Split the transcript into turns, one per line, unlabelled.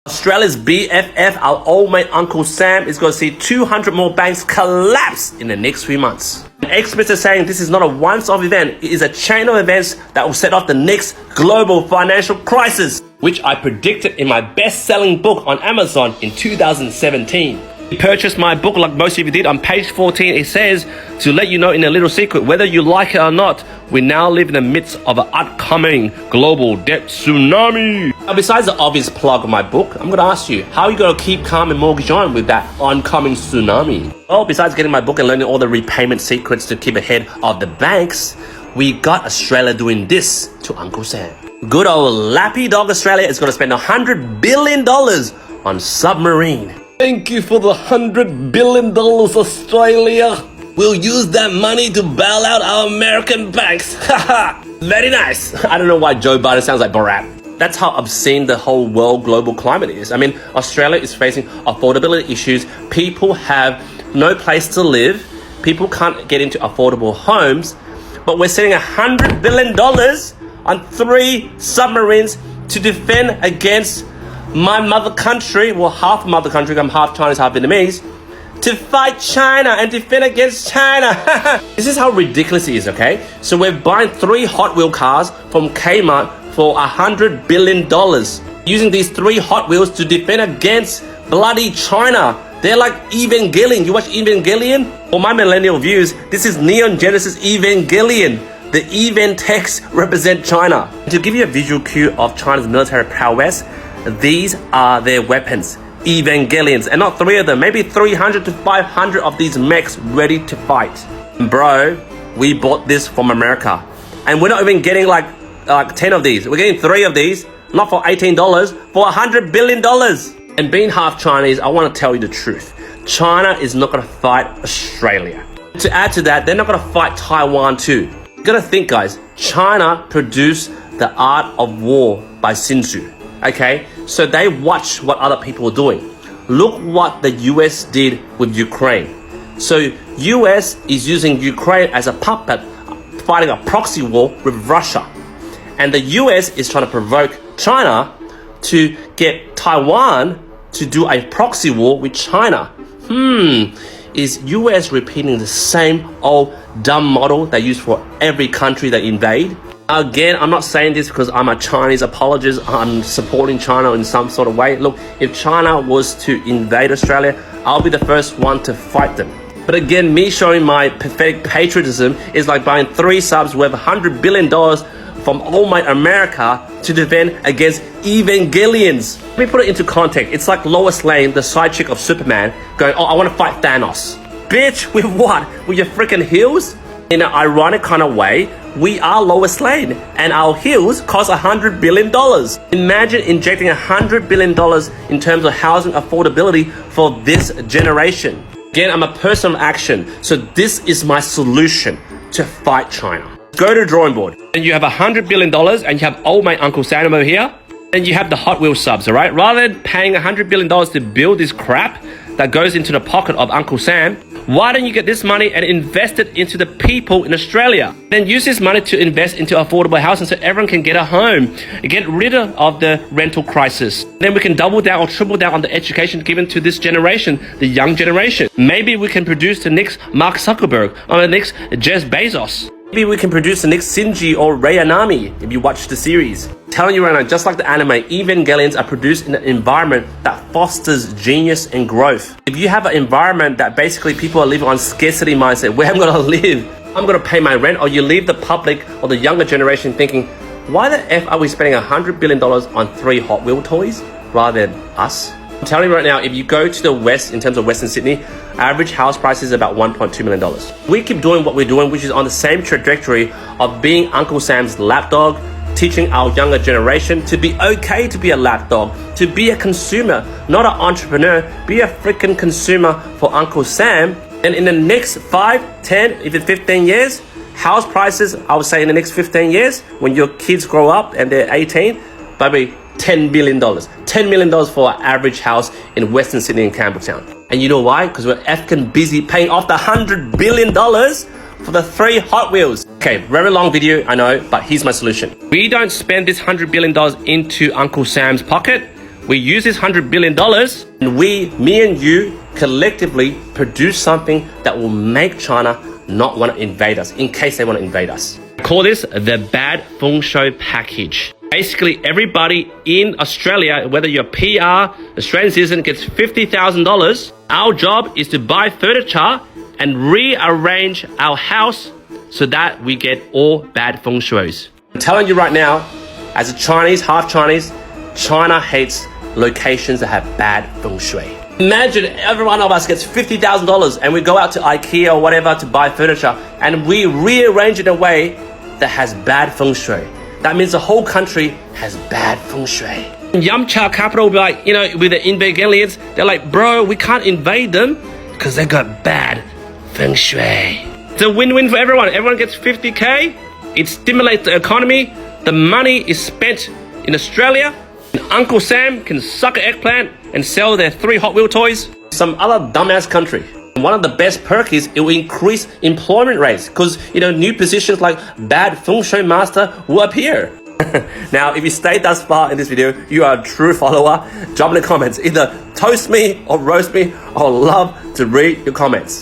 Australia's BFF, our old mate Uncle Sam, is going to see 200 more banks collapse in the next few months. Experts are saying this is not a once-off event, it is a chain of events that will set off the next global financial crisis, which I predicted in my best-selling book on Amazon in 2017. You purchased my book like most of you did. On page 14 it says, to let you know in a little secret, whether you like it or not, we now live in the midst of an upcoming global debt tsunami. Now, besides the obvious plug of my book, I'm going to ask you, how are you going to keep calm and mortgage on with that oncoming tsunami? Well, besides getting my book and learning all the repayment secrets to keep ahead of the banks, we got Australia doing this to Uncle Sam. Good old Lappy Dog Australia is going to spend $100 billion on submarine. Thank you for the $100 billion, Australia. We'll use that money to bail out our American banks. Haha, very nice. I don't know why Joe Biden sounds like Borat. That's how obscene the whole world global climate is. I mean, Australia is facing affordability issues. People have no place to live. People can't get into affordable homes. But we're spending $100 billion on 3 submarines to defend against my mother country, well, half mother country, I'm half Chinese, half Vietnamese, to fight China and defend against China. This is how ridiculous it is, okay? So we're buying 3 Hot Wheel cars from Kmart for $100 billion, using these 3 Hot Wheels to defend against bloody China. They're like Evangelion. You watch Evangelion? For my millennial views, this is Neon Genesis Evangelion. The Evan text represent China. To give you a visual cue of China's military prowess, these are their weapons, Evangelions, and not 3 of them, maybe 300 to 500 of these mechs ready to fight. Bro, we bought this from America, and we're not even getting like 10 of these. We're getting 3 of these, not for $18, for $100 billion. And being half Chinese, I want to tell you the truth. China is not going to fight Australia. To add to that, they're not going to fight Taiwan too. You got to think, guys, China produced The Art of War by Sun Tzu. Okay, so they watch what other people are doing. Look what the US did with Ukraine. So US is using Ukraine as a puppet, fighting a proxy war with Russia. And the US is trying to provoke China to get Taiwan to do a proxy war with China. Is US repeating the same old dumb model they use for every country they invade? Again, I'm not saying this because I'm a Chinese apologist. I'm supporting China in some sort of way. Look, if China was to invade Australia, I'll be the first one to fight them. But again, me showing my pathetic patriotism is like buying 3 subs worth $100 billion from all my America to defend against Evangelions. Let me put it into context. It's like Lois Lane, the side chick of Superman, going, oh, I want to fight Thanos. Bitch, with what? With your freaking heels? In an ironic kind of way, we are Lois Lane, and our heels cost $100 billion. Imagine injecting $100 billion in terms of housing affordability for this generation. Again, I'm a person of action, so this is my solution to fight China. Go to the drawing board, and you have $100 billion, and you have old mate Uncle Sam over here, and you have the Hot Wheels subs, all right? Rather than paying $100 billion to build this crap that goes into the pocket of Uncle Sam, why don't you get this money and invest it into the people in Australia? Then use this money to invest into affordable housing so everyone can get a home. Get rid of the rental crisis. Then we can double down or triple down on the education given to this generation, the young generation. Maybe we can produce the next Mark Zuckerberg or the next Jeff Bezos. Maybe we can produce the next Shinji or Rei Anami if you watch the series. Telling you right now, just like the anime, Evangelions are produced in an environment that fosters genius and growth. If you have an environment that basically people are living on scarcity mindset, where I'm gonna live, I'm gonna pay my rent, or you leave the public or the younger generation thinking, why the F are we spending $100 billion on 3 Hot Wheel toys rather than us? I'm telling you right now, if you go to the west, in terms of Western Sydney, average house price is about $1.2 million. We keep doing what we're doing, which is on the same trajectory of being Uncle Sam's lapdog, teaching our younger generation to be okay to be a lapdog, to be a consumer, not an entrepreneur. Be a freaking consumer for Uncle Sam. And in the next 5, 10, even 15 years, house prices, I would say in the next 15 years, when your kids grow up and they're 18, maybe $10 billion. $10 million for an average house in Western Sydney and Campbelltown. And you know why? Because we're effing busy paying off the $100 billion for the 3 Hot Wheels. Okay, very long video, I know, but here's my solution. We don't spend this $100 billion into Uncle Sam's pocket. we use this $100 billion and me and you collectively produce something that will make China not want to invade us in case they want to invade us. I call this the bad feng shui package. Basically, everybody in Australia, whether you're PR, Australian citizen, gets $50,000. Our job is to buy furniture and rearrange our house so that we get all bad feng shuis. I'm telling you right now, as a Chinese, half Chinese, China hates locations that have bad feng shui. Imagine every one of us gets $50,000 and we go out to IKEA or whatever to buy furniture and we rearrange it in a way that has bad feng shui. That means the whole country has bad feng shui. Yamcha capital will be like, with the invade aliens, they're like, bro, we can't invade them because they got bad feng shui. It's a win-win for everyone. Everyone gets 50K. It stimulates the economy. The money is spent in Australia. And Uncle Sam can suck an eggplant and sell their 3 Hot Wheel toys. Some other dumbass country. One of the best perks is it will increase employment rates because, new positions like bad feng shui master will appear. Now, if you stayed thus far in this video, you are a true follower. Drop in the comments. Either toast me or roast me. I would love to read your comments.